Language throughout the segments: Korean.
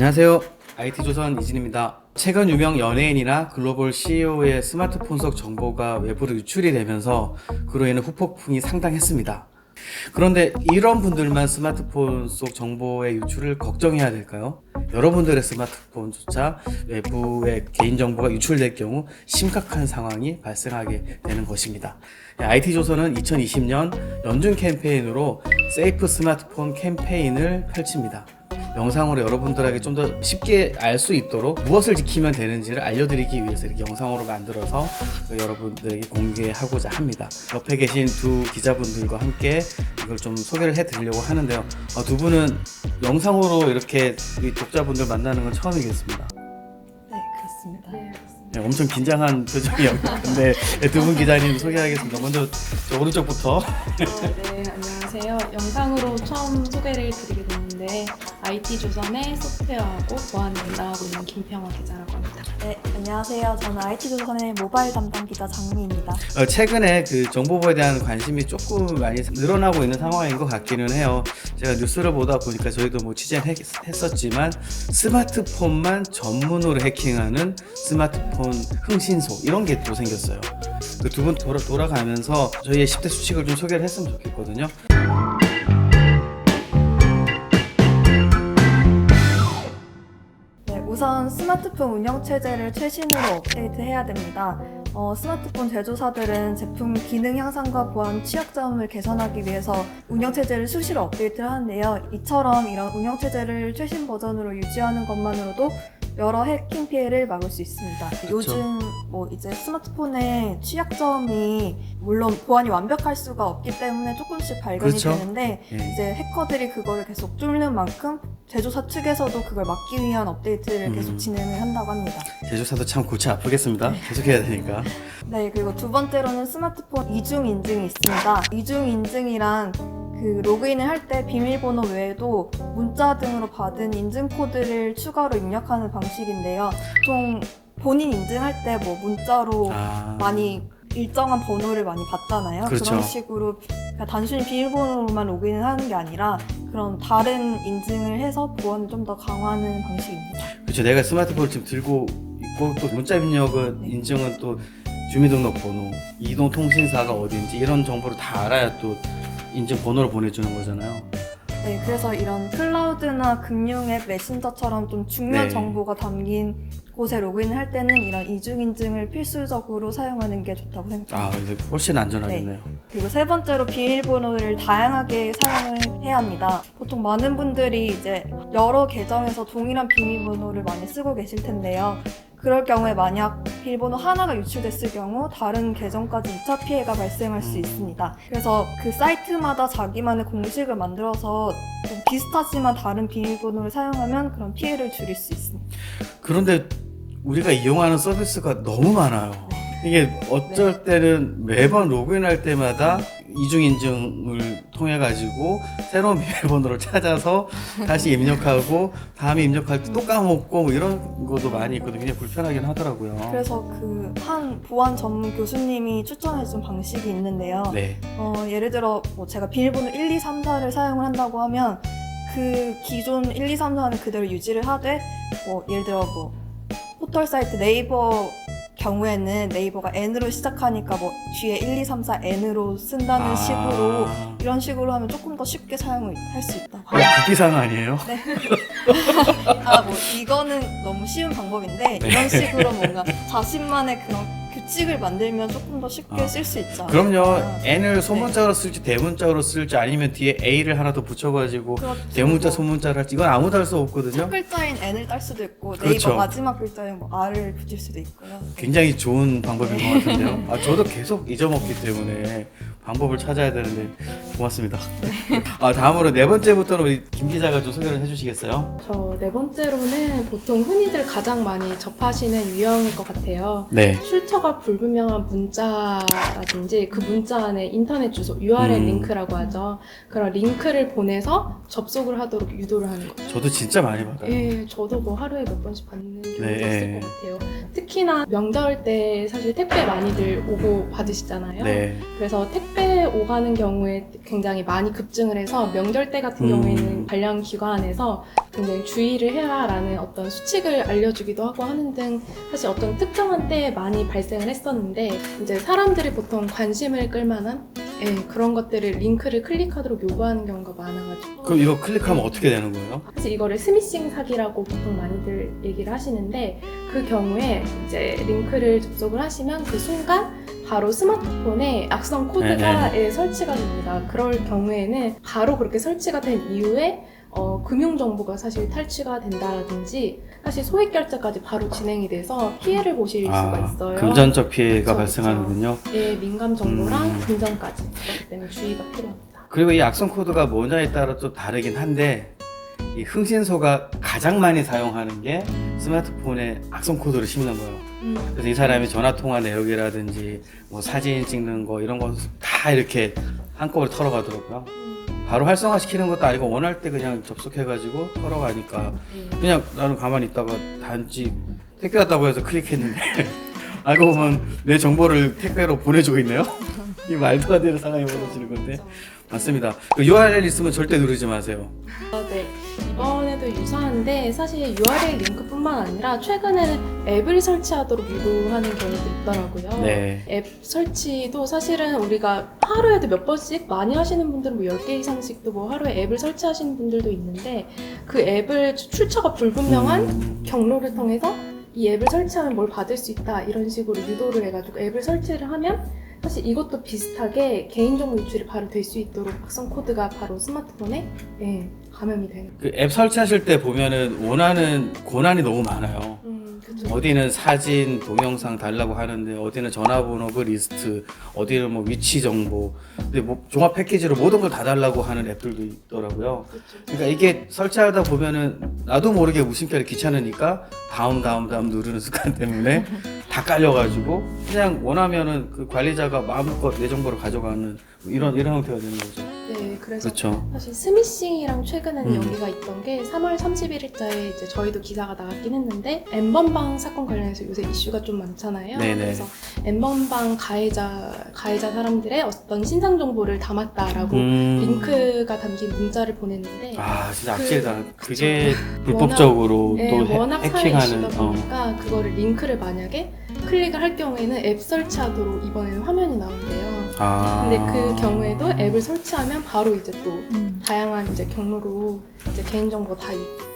안녕하세요. IT조선 이진입니다. 최근 유명 연예인이나 글로벌 CEO의 스마트폰 속 정보가 외부로 유출이 되면서 그로 인해 후폭풍이 상당했습니다. 그런데 이런 분들만 스마트폰 속 정보의 유출을 걱정해야 될까요? 여러분들의 스마트폰조차 외부의 개인정보가 유출될 경우 심각한 상황이 발생하게 되는 것입니다. IT조선은 2020년 연중 캠페인으로 세이프 스마트폰 캠페인을 펼칩니다. 영상으로 여러분들에게 좀 더 쉽게 알 수 있도록 무엇을 지키면 되는지를 알려드리기 위해서 이렇게 영상으로 만들어서 여러분들에게 공개하고자 합니다. 옆에 계신 두 기자분들과 함께 이걸 좀 소개를 해드리려고 하는데요. 두 분은 영상으로 이렇게 우리 독자분들 만나는 건 처음이겠습니다. 네, 그렇습니다. 네, 엄청 긴장한 표정이었는데 두 분 기자님 소개하겠습니다. 먼저 저 오른쪽부터. 네, 안녕하세요. 영상으로 처음 소개를 드리게 됐는데 IT조선의 소프트웨어하고 보안 담당하고 있는 김평화 기자라고 합니다. 네, 안녕하세요. 저는 IT조선의 모바일 담당 기자 장미입니다. 최근에 그 정보보호에 대한 관심이 조금 많이 늘어나고 있는 상황인 것 같기는 해요. 제가 뉴스를 보다 보니까 저희도 뭐 취재는 했었지만 스마트폰만 전문으로 해킹하는 스마트폰 흥신소 이런 게 또 생겼어요. 그 두 분 돌아가면서 저희의 10대 수칙을 좀 소개를 했으면 좋겠거든요. 네, 우선 스마트폰 운영체제를 최신으로 업데이트해야 됩니다. 스마트폰 제조사들은 제품 기능 향상과 보안 취약점을 개선하기 위해서 운영체제를 수시로 업데이트를 하는데요. 이처럼 이런 운영체제를 최신 버전으로 유지하는 것만으로도 여러 해킹 피해를 막을 수 있습니다. 그쵸. 요즘 이제 스마트폰의 취약점이 물론 보안이 완벽할 수가 없기 때문에 조금씩 발견이 그렇죠. 되는데 예. 이제 해커들이 그거를 계속 뚫는 만큼 제조사 측에서도 그걸 막기 위한 업데이트를 계속 진행을 한다고 합니다. 제조사도 참 골치 아프겠습니다. 계속 해야 되니까. 네, 그리고 두 번째로는 스마트폰 이중 인증이 있습니다. 이중 인증이란 그 로그인을 할 때 비밀번호 외에도 문자 등으로 받은 인증 코드를 추가로 입력하는 방식인데요. 보통 본인 인증할 때 문자로 많이 일정한 번호를 많이 받잖아요. 그렇죠. 그런 식으로 그냥 단순히 비밀번호로만 로그인을 하는 게 아니라 그런 다른 인증을 해서 보안을 좀 더 강화하는 방식입니다. 그렇죠. 내가 스마트폰을 지금 들고 있고 또 문자 입력은 인증은 또 주민등록번호, 이동통신사가 어딘지 이런 정보를 다 알아야 또 인증 번호를 보내주는 거잖아요. 네, 그래서 이런 클라우드나 금융앱, 메신저처럼 좀 중요한 네. 정보가 담긴 곳에 로그인을 할 때는 이런 이중인증을 필수적으로 사용하는 게 좋다고 생각합니다. 이제 훨씬 안전하겠네요. 그리고 세 번째로 비밀번호를 다양하게 사용을 해야 합니다. 보통 많은 분들이 이제 여러 계정에서 동일한 비밀번호를 많이 쓰고 계실 텐데요. 그럴 경우에 만약 비밀번호 하나가 유출됐을 경우 다른 계정까지 2차 피해가 발생할 수 있습니다. 그래서 그 사이트마다 자기만의 공식을 만들어서 좀 비슷하지만 다른 비밀번호를 사용하면 그런 피해를 줄일 수 있습니다. 그런데 우리가 이용하는 서비스가 너무 많아요. 이게 어쩔 때는 매번 로그인할 때마다 이중인증을 통해 가지고 새로운 비밀번호를 찾아서 다시 입력하고 다음에 입력할 때 또 까먹고 뭐 이런 것도 많이 있거든요. 굉장히 불편하긴 하더라고요. 그래서 그 한 보안 전문 교수님이 추천해준 방식이 있는데요. 네. 예를 들어 제가 비밀번호 1, 2, 3, 4를 사용을 한다고 하면 그 기존 1, 2, 3, 4는 그대로 유지를 하되 예를 들어 포털 사이트 네이버 경우에는 네이버가 N으로 시작하니까 뒤에 1, 2, 3, 4 N으로 쓴다는 식으로 이런 식으로 하면 조금 더 쉽게 사용을 할 수 있다. 국기상 아니에요? 네. 이거는 너무 쉬운 방법인데 네. 이런 식으로 뭔가 자신만의 그런 규칙을 만들면 조금 더 쉽게 쓸 수 있죠. 그럼요. N을 소문자로 쓸지 대문자로 쓸지 아니면 뒤에 A를 하나 더 붙여가지고 그렇죠. 대문자 소문자를 할지 이건 아무도 할 수 없거든요. 첫 글자인 N을 딸 수도 있고 그렇죠. 네이버 마지막 글자인 R을 붙일 수도 있고요. 굉장히 좋은 방법인 것 같은데요. 저도 계속 잊어먹기 때문에 방법을 찾아야 되는데 고맙습니다. 다음으로 네 번째부터는 우리 김 기자가 좀 소개를 해주시겠어요? 저 네 번째로는 보통 흔히들 가장 많이 접하시는 유형일 것 같아요. 네. 출처가 불분명한 문자라든지 그 문자 안에 인터넷 주소, URL 링크라고 하죠. 그런 링크를 보내서 접속을 하도록 유도를 하는 거죠. 저도 진짜 많이 받아요. 예, 저도 하루에 몇 번씩 받는 경우가 네. 있을 것 같아요. 특히나 명절 때 사실 택배 많이들 오고 받으시잖아요. 네. 그래서 택배 오가는 경우에 굉장히 많이 급증을 해서 명절 때 같은 경우에는 관련기관에서 굉장히 주의를 해라라는 어떤 수칙을 알려주기도 하고 하는 등 사실 어떤 특정한 때에 많이 발생을 했었는데 이제 사람들이 보통 관심을 끌만한 그런 것들을 링크를 클릭하도록 요구하는 경우가 많아가지고 그럼 이거 클릭하면 어떻게 되는 거예요? 사실 이거를 스미싱 사기라고 보통 많이들 얘기를 하시는데 그 경우에 이제 링크를 접속을 하시면 그 순간 바로 스마트폰에 악성 코드가 설치가 됩니다. 그럴 경우에는 바로 그렇게 설치가 된 이후에 금융 정보가 사실 탈취가 된다든지 사실 소액 결제까지 바로 진행이 돼서 피해를 보실 수가 있어요. 금전적 피해가 그쵸, 발생하는군요. 네, 민감 정보랑 금전까지 그렇기 때문에 주의가 필요합니다. 그리고 이 악성 코드가 뭐냐에 따라 또 다르긴 한데 이 흥신소가 가장 많이 사용하는 게 스마트폰에 악성 코드를 심는 거예요. 그래서 이 사람이 전화통화 내역이라든지 뭐 사진 찍는 거 이런 거 다 이렇게 한꺼번에 털어가더라고요. 바로 활성화시키는 것도 아니고 원할 때 그냥 접속해가지고 털어가니까 그냥 나는 가만히 있다가 단지 택배 왔다고 해서 클릭했는데 알고 보면 내 정보를 택배로 보내주고 있네요. 이 말도 안 되는 상황이 벌어지는 건데. 맞습니다. 그 URL 있으면 절대 누르지 마세요. 네. 이번에도 유사한데 사실 URL 링크뿐만 아니라 최근에는 앱을 설치하도록 유도하는 경우도 있더라고요. 네. 앱 설치도 사실은 우리가 하루에도 몇 번씩 많이 하시는 분들은 뭐 10개 이상씩도 뭐 하루에 앱을 설치하시는 분들도 있는데 그 앱을 출처가 불분명한 경로를 통해서 이 앱을 설치하면 뭘 받을 수 있다 이런 식으로 유도를 해가지고 앱을 설치를 하면 사실 이것도 비슷하게 개인정보 유출이 바로 될 수 있도록 악성 코드가 바로 스마트폰에 감염이 되는 그 앱 설치하실 때 보면은 원하는 권한이 너무 많아요. 그쵸. 어디는 사진, 동영상 달라고 하는데 어디는 전화번호 그 리스트, 어디는 뭐 위치 정보, 근데 뭐 종합 패키지로 모든 걸 다 달라고 하는 앱들도 있더라고요. 그쵸. 그러니까 이게 설치하다 보면은 나도 모르게 무심결에 귀찮으니까 다음 누르는 습관 때문에 다 깔려가지고 그냥 원하면은 그 관리자가 마음껏 내 정보를 가져가는 뭐 이런 형태가 되는 거죠. 네, 그래서 그렇죠. 사실 스미싱이랑 최근에는 연기가 있던 게 3월 31일자에 이제 저희도 기사가 나갔긴 했는데 N번방 사건 관련해서 요새 이슈가 좀 많잖아요. 네네. 그래서 N번방 가해자 사람들의 어떤 신상 정보를 담았다라고 링크가 담긴 문자를 보냈는데 아 진짜 악질다. 그쵸. 그게 불법적으로 또 워낙 사회 이슈다 해킹하는. 보니까 그거를 링크를 만약에 클릭을 할 경우에는 앱 설치하도록 이번에는 화면이 나온대요. 근데 그 경우에도 앱을 설치하면 바로 이제 또 다양한 이제 경로로 이제 개인정보 다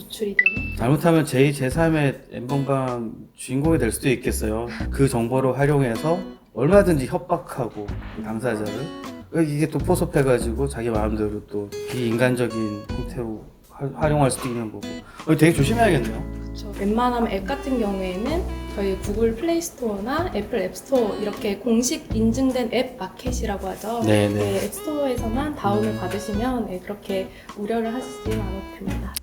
유출이 되는. 잘못하면 제2, 제3의 N번방 주인공이 될 수도 있겠어요. 그 정보를 활용해서 얼마든지 협박하고 당사자를 이게 또 포섭해가지고 자기 마음대로 또 비인간적인 형태로 활용할 수도 있는 거고. 되게 조심해야겠네요. 그렇죠. 웬만하면 앱 같은 경우에는 저희 구글 플레이 스토어나 애플 앱 스토어 이렇게 공식 인증된 앱 마켓이라고 하죠. 네네. 네, 앱 스토어에서만 다운을 받으시면 그렇게 우려를 하시지 않아도 됩니다.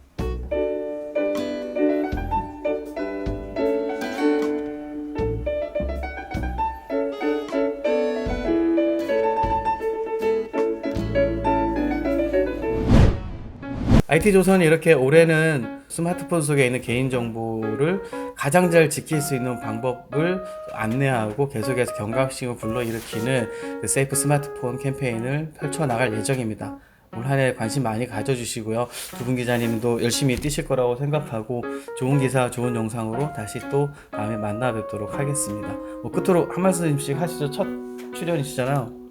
IT조선이 이렇게 올해는 스마트폰 속에 있는 개인정보를 가장 잘 지킬 수 있는 방법을 안내하고 계속해서 경각심을 불러일으키는 그 세이프 스마트폰 캠페인을 펼쳐나갈 예정입니다. 올 한 해 관심 많이 가져주시고요. 두 분 기자님도 열심히 뛰실 거라고 생각하고 좋은 기사, 좋은 영상으로 다시 또 다음에 만나 뵙도록 하겠습니다. 끝으로 한 말씀씩 하시죠. 첫 출연이시잖아요.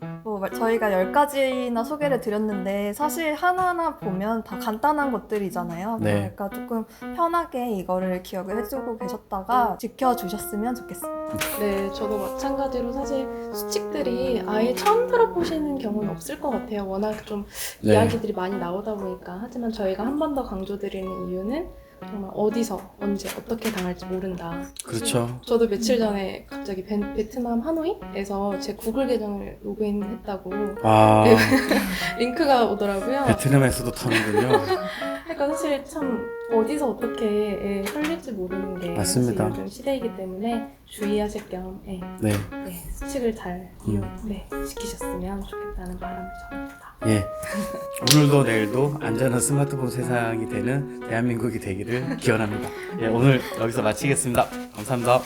저희가 10가지나 소개를 드렸는데 사실 하나하나 보면 다 간단한 것들이잖아요. 네. 그러니까 조금 편하게 이거를 기억을 해두고 계셨다가 지켜주셨으면 좋겠습니다. 네, 저도 마찬가지로 사실 수칙들이 아예 처음 들어보시는 경우는 없을 것 같아요. 워낙 좀 네. 이야기들이 많이 나오다 보니까. 하지만 저희가 한 번 더 강조드리는 이유는 정말 어디서 언제 어떻게 당할지 모른다. 그렇죠. 저도 며칠 전에 갑자기 베트남 하노이에서 제 구글 계정을 로그인했다고 와, 링크가 오더라고요. 베트남에서도 터는군요. 그러니까 사실 참 어디서 어떻게 털릴지 모르는 게 맞습니다. 요즘 시대이기 때문에 주의하실 겸 네. 수칙을 잘 지키셨으면 좋겠다는 바람을 전합니다. 예. 오늘도 내일도 안전한 스마트폰 세상이 되는 대한민국이 되기를 기원합니다. 예, 오늘 여기서 마치겠습니다. 감사합니다.